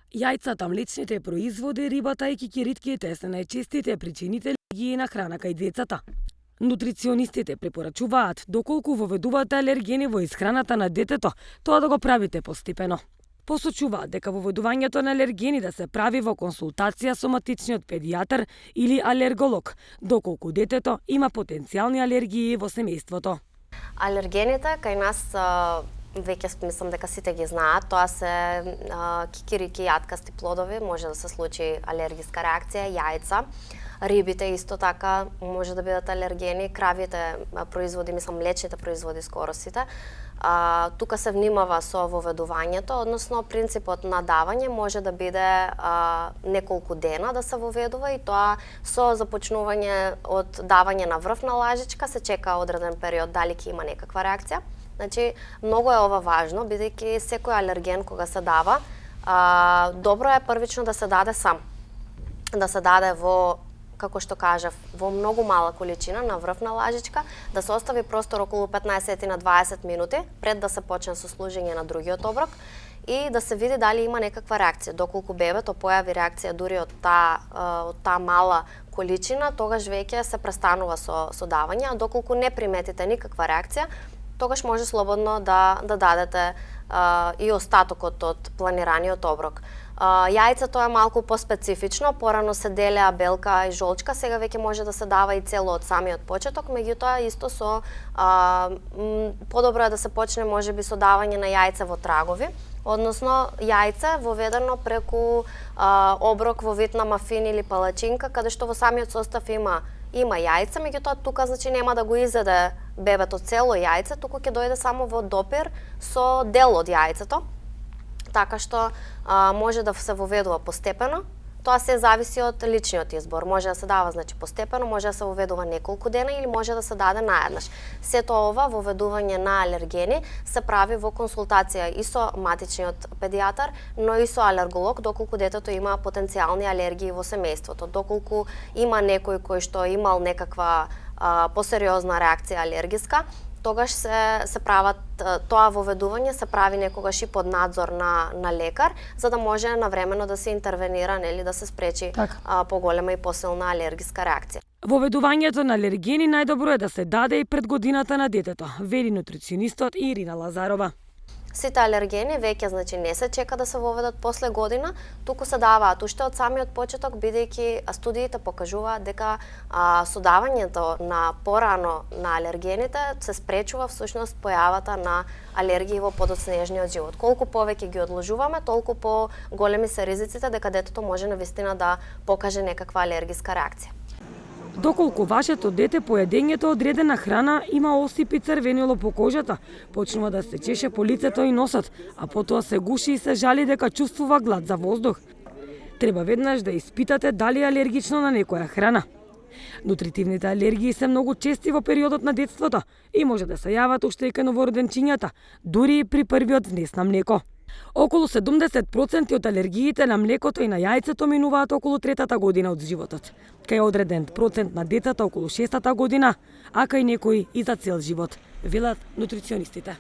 Јајцата, млечните производи, рибата и кикиритките се најчестите причинители алергии на храна кај децата. Нутриционистите препорачуваат доколку воведувате алергени во исхраната на детето, тоа да го правите постепено. Посочуваат дека воведувањето на алергени да се прави во консултација со матичниот педијатар или алерголог, доколку детето има потенцијални алергии во семејството. Алергените кај нас веќе мислам дека сите ги знаат, тоа се кикирики, јаткасти плодови, може да се случи алергиска реакција, јајца. Рибите исто така може да бидат алергени, кравите производи, мислам млечните производи скоро сите. Тука се внимава со воведувањето, односно принципот на давање може да биде неколку дена да се воведува и тоа со започнување од давање на врвна лажичка се чека одреден период дали ќе има некаква реакција. Значи, многу е ова важно, бидејќи секој алерген кога се дава, добро е првично да се даде сам. Да се даде во, како што кажав, во многу мала количина на врвна лажичка, да се остави простор околу 15 на 20 минути пред да се почне со служење на другиот оброк и да се види дали има некаква реакција. Доколку бебето појави реакција дури од таа мала количина, тогаш веќе се престанува со давање, а доколку не приметите никаква реакција, тогаш може слободно да дадете и остатокот од планираниот оброк. Јајцето е малку поспецифично, порано се делеа белка и жолчка, сега веќе може да се дава и цело од самиот почеток, меѓутоа исто со подобро е да се почне можеби со давање на јајце во трагови, односно јајце воведено преку оброк во вид на мафин или палачинка, каде што во самиот состав има јајце, меѓутоа тука значи нема да го изеде бебето цело јајце, туку ќе дојде само во допир со дел од јајцето. Така што може да се воведува постепено. Тоа се зависи од личниот избор. Може да се дава значи постепено, може да се воведува неколку дена или може да се даде наеднаш. Сето ова воведување на алергени се прави во консултација и со матичниот педијатар, но и со алерголог доколку детето има потенцијални алергии во семејството. Доколку има некој кој што имал некаква посериозна реакција алергиска, тогаш се прават тоа воведување се прави некогаш и под надзор на лекар, за да може навремено да се интервенира, нели, да се спречи поголема и посилна алергиска реакција. Воведувањето на алергени најдобро е да се даде и пред годината на детето, вели нутриционистот Ирина Лазарова. Сите алергени веќе значи не се чека да се воведат после година, туку се даваат уште од самиот почеток, бидејќи студиите покажуваат дека со давањето на порано на алергените се спречува всушност појавата на алергии во подоцнежниот живот. Колку повеќе ги одложуваме, толку поголеми се ризиците дека детето може навистина да покаже некаква алергиска реакција. Доколку вашето дете по јадењето одредена храна има осипи црвенило по кожата, почнува да се чеше по лицето и носот, а потоа се гуши и се жали дека чувствува глад за воздух, треба веднаш да испитате дали е алергично на некоја храна. Нутритивните алергии се многу чести во периодот на детството и може да се јават уште и кај новороденчињата, дури и при првиот внес на млеко. Околу 70% од алергиите на млекото и на јајцето минуваат околу третата година од животот. Кај одреден процент на децата околу 6-та година, а кај некои и за цел живот, велат нутриционистите.